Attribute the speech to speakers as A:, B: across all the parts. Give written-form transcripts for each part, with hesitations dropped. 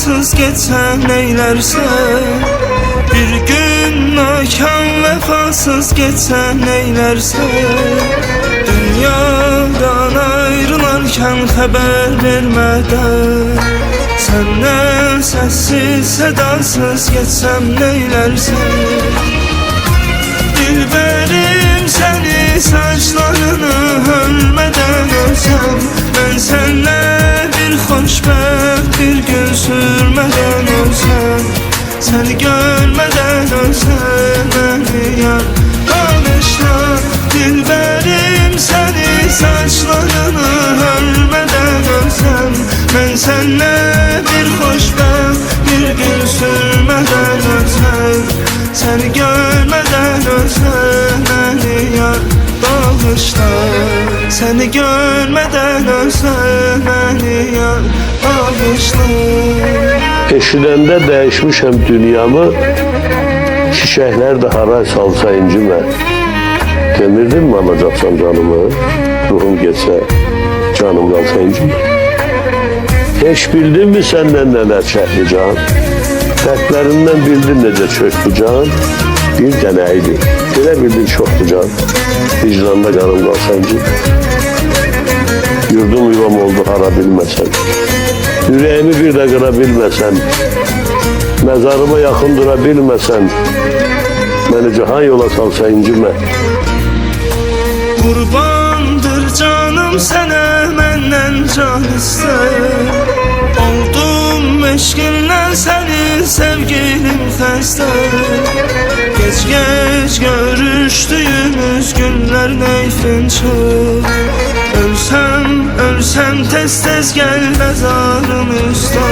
A: sedasız geçsen neylersen, bir gün nakan vefasız geçsen neylersen, dünyadan ayrılarken haber vermeden, senden sessiz sedasız geçsem neylersen. Dilberim seni saçlarını ölmeden ölsem, ben senle bir xoşbəxt bir gün sürmeden ölsem, seni görmeden ölsem beni yar bağışla. Dilberim seni saçlarını ölmeden ölsem, ben senle bir xoşbəxt bir gün sürmeden ölsem, seni görmeden ölsem beni yar bağışla. Seni görmeden ölsem beni yar bağışla.
B: Eşidəndə dəyişmişəm dünyamı, çiçəklər də haray salsa incimə. Demirdin mi alacaqsan canımı, ruhum geçsə, canım qalsa incimə. Heç bildin mi səndən nələr çəkdi can? Dərdlərindən bildin necə çöktü can? Bir dənə idi, elə bildin çoxdu can. Vicdanda qanım qalsa incimə. Yurdum yuvam oldu hara bilməsən, yüreğimi bir de qıra bilməsən, məzarıma yaxın dura bilməsən, məni cahan yola salsa incimə.
A: Qurbandır canım sənə məndən can istər, oldum eşqinlə sənin sevgilim xəstə. Geç görüşdüyümüz günlər neyfin çox, ölsəm tez gel mezarım üstə.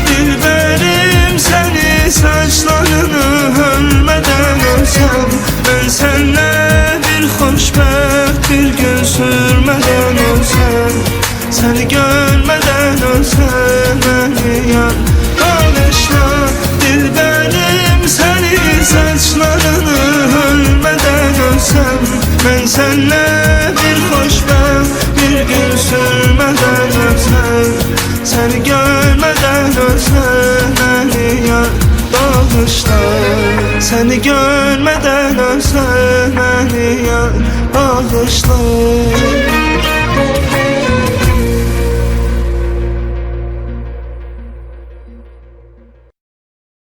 A: Dilberim seni saçlarını ölmeden ölsem, ben senle bir xoşbəxt bir gün sürmeden ölsem, seni görmeden ölsem beni yar bağışla. Dilberim seni saçlarını ölmeden ölsem, ben senle bir xoşbəxt bir gün sürmeden ölsem, seni görmeden ölsem beni yar bağışla. Seni görmeden ölsem beni yar bağışla.